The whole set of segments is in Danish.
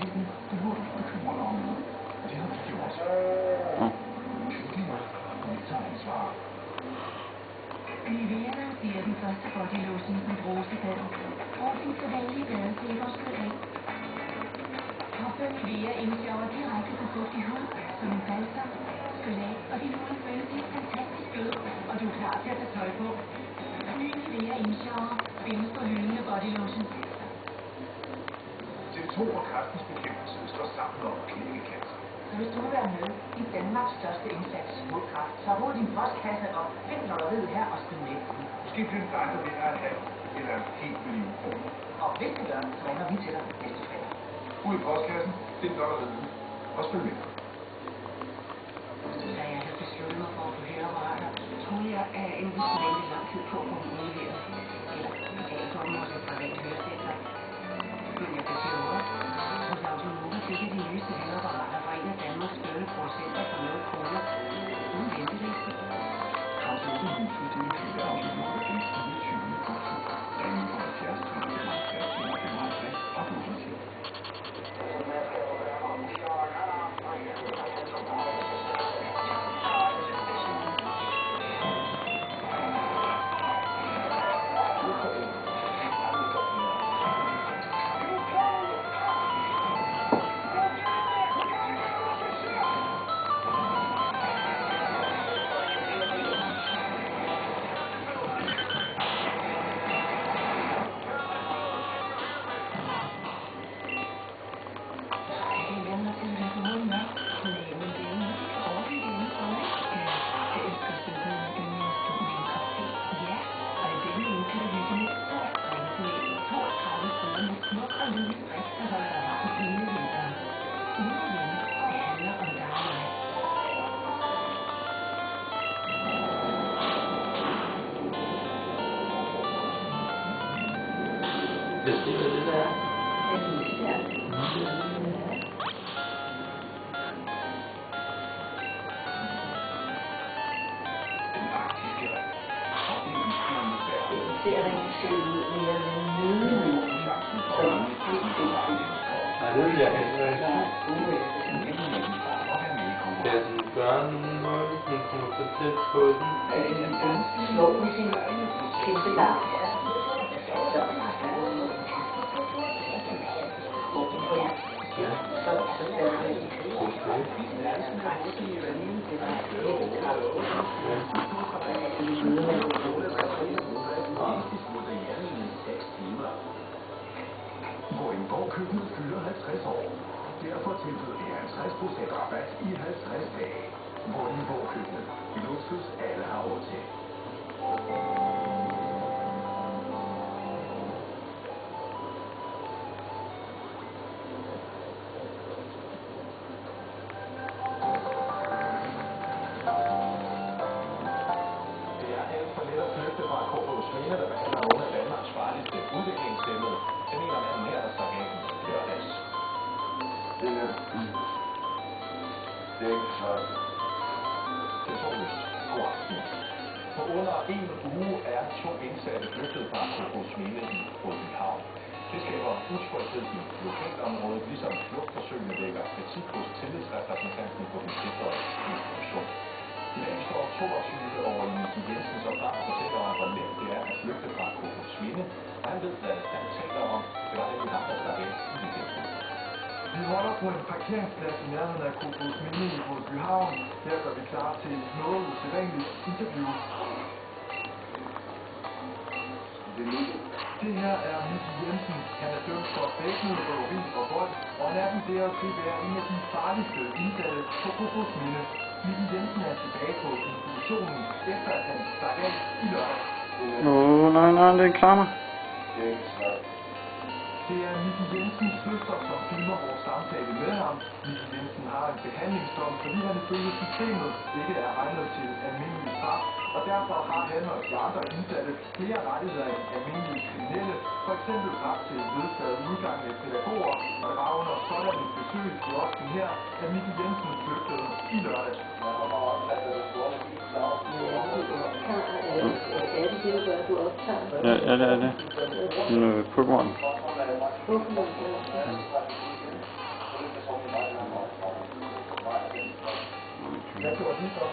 Kirsten, du må ikke bekymre dig om noget. Og det har vi gjort. Vi tager ansvar. Nivea lancerer den første bodylotion med rosebad. Brug din sædvanlige badesæbe og skyld af. Påfør Nivea indsjøver direkte på fugtig hud, som en balsam, skyld af, og din hud føles helt fantastisk blød, og du er klar til at tage tøj på. Ny Nivea indsjøver findes på hylden med bodylotion. TV2 og Kræftens Bekæmpelse står sammen om at knække cancer. Så hvis du vil være med i Danmarks største indsats mod kræft, så rod din postkasse op, find lotteriet her og skriv med. Måske bliver det dig, der vinder en halv eller en helt million kroner. Og hvis det gør, så ringer vi til dig næste fredag. Ud i postkassen, find lotteriet og spil med. Da jeg havde besluttet mig for at få høreapparater, troede jeg, at jeg enten skulle vente lang tid på at få dem udleveret, eller betale for dem hos et privat hørecenter. Men jeg blev klogere. Hos Autonova fik jeg de nyeste høreapparater fra en af Danmarks førende producenter for 0 kroner. Uden venteliste. Autonova huset til at købe Autonova den 24. oktober. Ring 70 30 55 og gå til. Det er det der. Den arktiske ring. Og det er en svær. Det ser rigtig sødt ud, men jeg vil nøde Nej, det vil jeg heller ikke. Kan den gøre noget, hun kommer så tæt på den? slå med sin kæmpe larm. Vordingborg Køkkenet fylder 50 år. Derfor tilbyder vi 50% rabat i 50 dage. Vordingborg Køkkenet. Luksus alle har råd til. Der behandler nogle af Danmarks farligste udviklingshæmmede. Det mener manden her, der stak af lørdags. Det er ikke klart. Det er Torløs. God aften. På under en uge er 2 indsatte flygtet fra Kofoedsminde i Rødbyhavn. Det skaber utryghed i lokalområdet, ligesom flugtforsøgene vækker kritik hos tillidsrepræsentanten på den sektorielle institution. I dag står 22-årige Miki Jensen så frem og fortæller om, hvor nemt det er at flygte fra Kofoedsminde, og han ved, hvad han taler om. Det var nemlig ham, der stak af i weekenden. Vi holder på en parkeringsplads i nærheden af Kofoedsminde i Rødbyhavn. Her gør vi klar til noget usædvanligt interview. Det her er Miki Jensen. Han er dømt for væbnet røveri og vold, og han er vurderet til at være en af de farligste indsatte på Kofoedsminde. Miki Jensen er tilbage på institutionen, efter at han stak af i lørdag. Nej, det er klar. Det er Miki Jensens søster, som filmer vores samtale med ham. Miki Jensen har en behandlingsdom, fordi han ifølge systemet ikke er egnet til almindelig straf. Og derfor har han og de andre indsatte flere rettigheder end almindelige kriminelle. For eksempel ret til ledsaget udgang af pædagoger. Og det var under sådan et besøg i kiosken her, at Miki Jensen flygtede i lørdag. Ja, det er det. Pokémon. gjorde de så?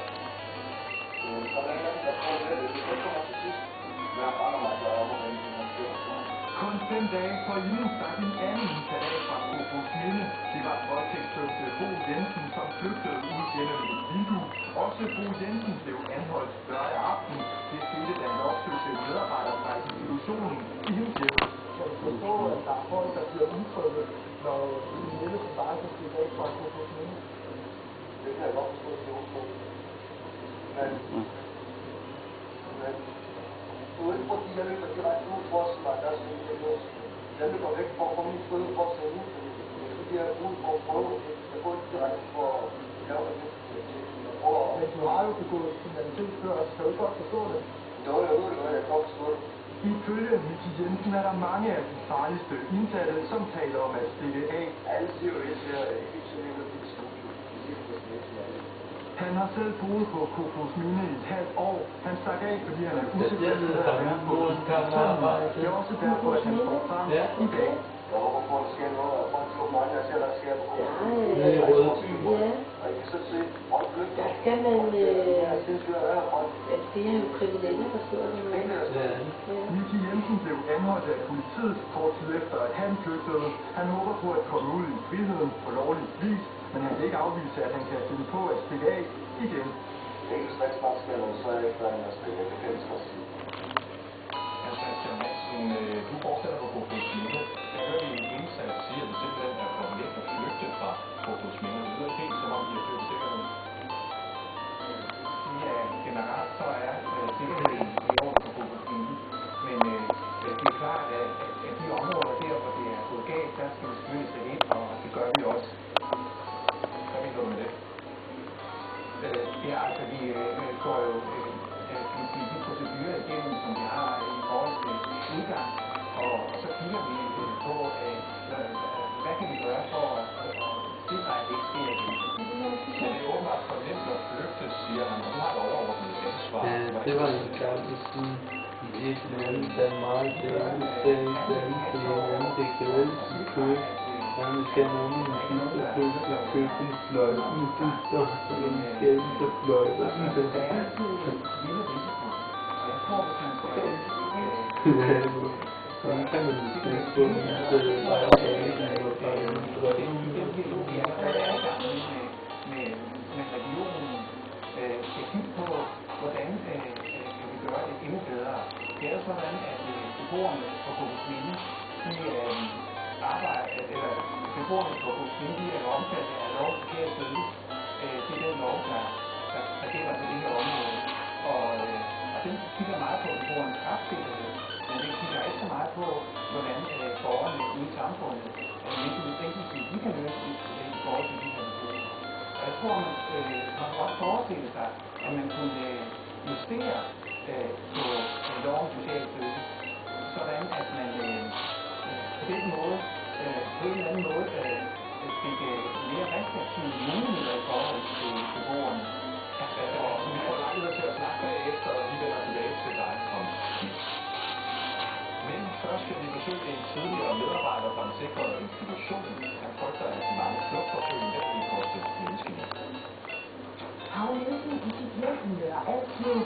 Kun 5 dage forinden stak en anden indsat af fra Kofoedsminde. Det var voldtægtsdømte Bo Jensen, som flygtede ud gennem et vindue. Også Bo Jensen blev anholdt lørdag aften. Det skete, da han opsøgte medarbejdere fra institutionen i hendes hjem. Kan du forstå, at der er folk, der bliver utrygge, når de melde som dig, så skal af fra Kofoedsminde? Det kan jeg godt forstå, at det er utrygge. Men uden fordi jeg løber direkte ud for at snakke, der er sådan en lås. Jeg løber væk for at få min føde for at tage ud. Fordi jeg er ude for at prøve. Jeg går ikke direkte for at lave det. Men du har jo begået kriminalitet før, så kan du godt forstå det? Jo, jeg ved det godt, jeg kan godt forstå det. Ifølge Miki Jensen er der mange af de farligste indsatte, som taler om at stikke af. Alle siger jo, at jeg siger, at jeg ikke så længe til studie. Han har selv boet på Kofoedsminde i et halvt år. Han stak af, fordi han er usikker ved at være på institutionen. Det er også derfor, at han står frem i dag. Jeg håber på, at der sker noget, og folk slår mig, jeg ser, der sker på Kofoedsminde. Ja. Og I kan så se, folk flygter. Der skal man... det er jo kriminelle, forstår du? Miki Jensen blev anholdt af politiet kort tid efter, at han flygtede. Han håber på at komme ud i friheden på lovlig vis, men han kan ikke afvise, at han kan finde på at stikke af igen. Det er ikke så snart sker noget, så er jeg ikke færdig med at stikke af. Det kan jeg så sige. Christian Hansen, du fortsætter på Kofoedsminde. Jeg hører en indsat sige, at det simpelthen er for let at flygte fra Kofoedsminde. Det lyder helt som om, de har styrt sikkerheden. Ja, generelt så er sikkerheden i orden på Kofoedsminde. Men det er klart, at de områder der, hvor det er gået galt, der skal vi selvfølgelig sætte ind, og det gør vi også. Hvad mener du med det? Ja, altså vi går jo de procedurer igennem, som vi har i forhold til udgang, og så kigger vi på, hvad kan vi gøre for at sikre, at det ikke sker igen. Så det er åbenbart for nemt at flygte, siger han, og du har et overordnet ansvar. Det var en gang i tiden i et land, Danmark, det er udsendelse til hinanden, det kan vel sige køb. Han skal nogen i sidste pludselig købe en fløjte med dyster, så den skæld til fløjte. Sådan kan man måske få en vej af banen og bare en drøm. Med regionen skal kigge på, hvordan vi gør det endnu bedre. Det er jo sådan, at beboerne på Kofoedsminde, beboerne på Kofoedsminde er omfattet af lov til social service. Det er den lov, der gælder på det her område. Og den kigger meget på beboernes retssikkerhed, men den kigger ikke så meget på, hvordan borgerne ude i samfundet, hvilke udfældelser de kan løse i forhold til de her beboere. Og jeg tror, man kan godt forestille sig, at man kunne justere på lov om social service, sådan at man på den måde, på en eller anden måde, fik mere restriktive muligheder i forhold til beboerne. Og vi får lejlighed til at snakke bagefter, og vi vender tilbage til dig om lidt. Men først skal vi besøge en tidligere medarbejder fra en sikret institution. Han frygter, at de mange flugtforsøg let vil koste menneskeliv. Paul Nielsen i sit hjemmemøder altid.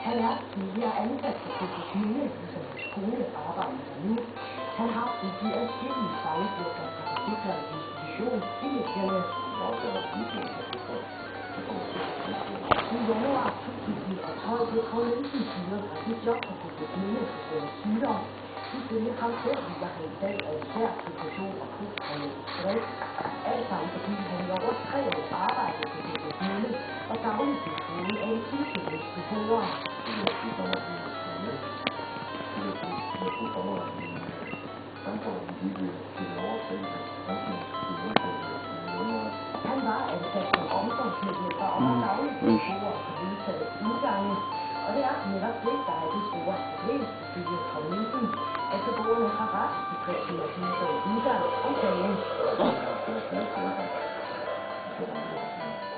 Han er tidligere ansat på Kofoedsminde, som hans kone arbejder der nu. Han har studeret adskillige fangeflugter fra den sikrede institution i medierne. I januar 2012 blev Paul Nielsen fyret fra sit job på Kofoedsminde på grund af sygdom. Ifølge ham selv viser han i dag af en svær situation og posttraumatisk stress. Alt sammen fordi han i over 3 år arbejdede på Kofoedsminde og dagligt blev truet af en tilfældes beboere. Han var ansat som omsorgsmedhjælper og var dagligt beboere på vedtaget udgange. Og det er netop det, der er det store problem, ifølge Paul Nielsen, at beboerne har ret til 3 timers udgang om dagen.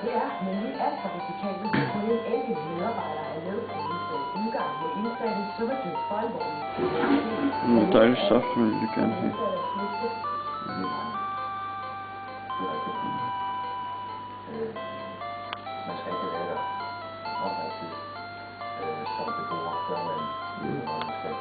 Det er nemlig alt for risikabelt, at kun en enkelt medarbejder er med på vedtaget udgang med indsatte, som er dødt for alvorligt. Det er dejligt stof, som jeg vil gerne have. Man skal ikke være som beboer, før man skal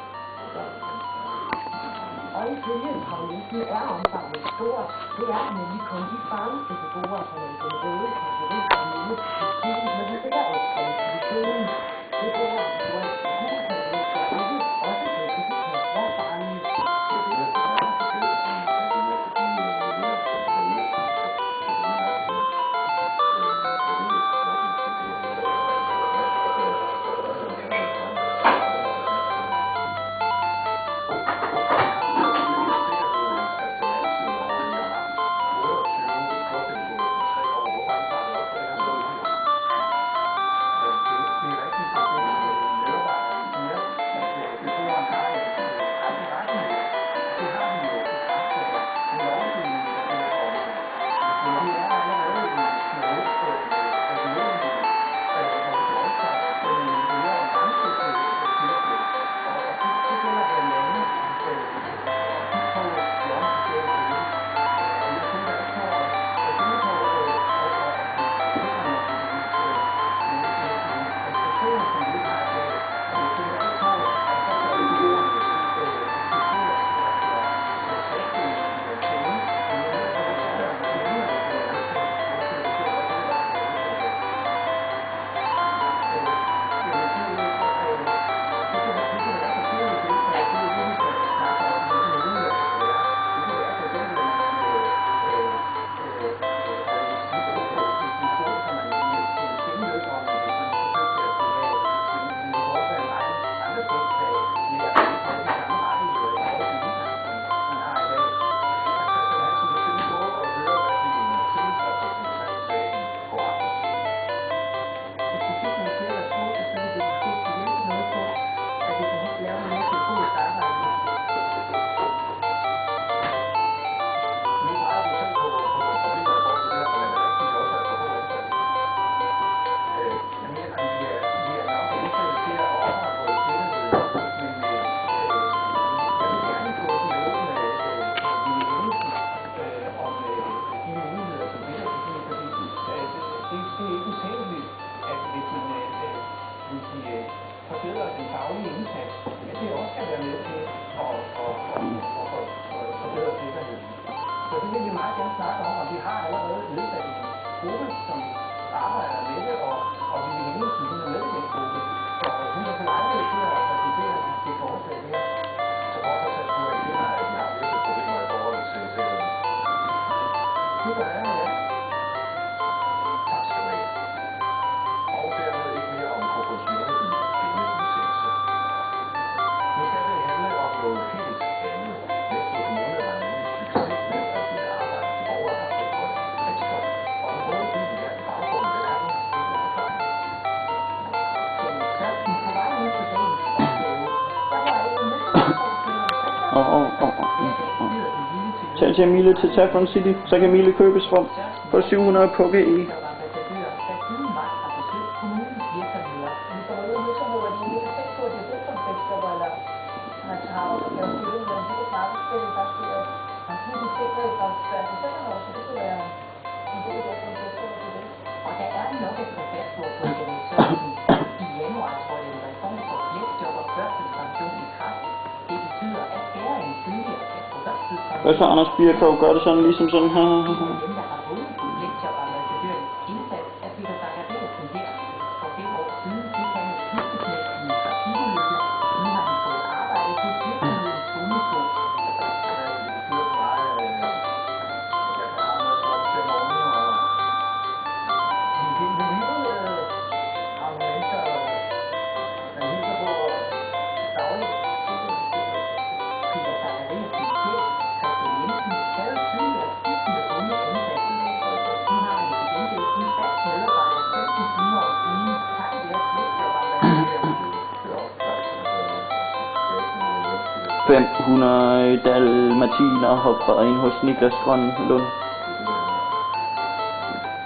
Og ifølge Karolinsen er omfanget stort. Det er nemlig kun de farligste beboere, som er i den røde kategori, der er muligt til tiden, når de ligger af på institutionen. Beboere, hvor en gul kategori er ikke også det, at de kan være farlige. forbedre den faglige indsats, at det også kan være med til at forbedre sikkerheden. Så det vil vi meget gerne snakke om, og vi har allerede nedsat en gruppe, som arbejder med det, og vi vil Henningsen, hun er med i den gruppe. Så hun er på lejlighed til at præsentere det forslag her. Så hvorfor så kunne jeg ikke, at jeg har virkelig problemer i forhold til sikkerheden? Det gør jeg, ja. Tak skal du have. Og dermed ikke mere om proportionerne i pengeudsættelse. Nu skal det handle om noget helt andet. Næste kommune har nemlig succes med at give arbejde til borgere, der har fået for et fleksjob. Og en måde til de her baggrund, det er den enkelte forklaring. Den Sørensen på vej ud på dagens opgave. Der var jo Tal til Emilie til Saffron City, så kan Emilie købes for 700 på GE. Og der er nok et forfærd på Jenny Sørensen. I januar trådte en reform for fleksjob og førtidspension i kraft. Det betyder, at færre end tidligere skal få førtidspension. Hvad så, Anders Birkov? Gør det sådan ligesom sådan her? Dem, der har vundet på fleksjobambassadørens indsats, er Peter Bakker-Bergsen her. For 5 år siden fik han et skifteknæk i en trafikulykke. Nu har han fået arbejde på virksomhedens bondeskole. Dalmatiner hopper ind hos Niklas Grønlund.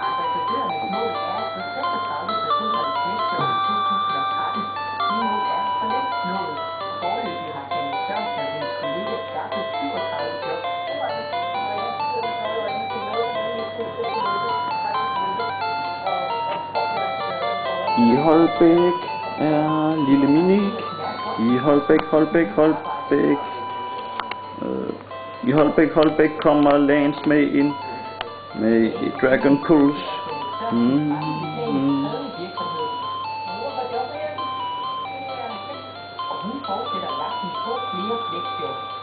Ambassadørernes mål er at få 36 personer i fleksjob i 2013. Det mål er for længst nået. Foreløbig har Jenny Sørensen og hendes kollega skaffet 37 job. I Holbæk. er Lille Mini i Holbæk. I Holbæk kommer Lance med ind med Dragon Pulse. Og hun fortsætter vagten på flere fleksjob.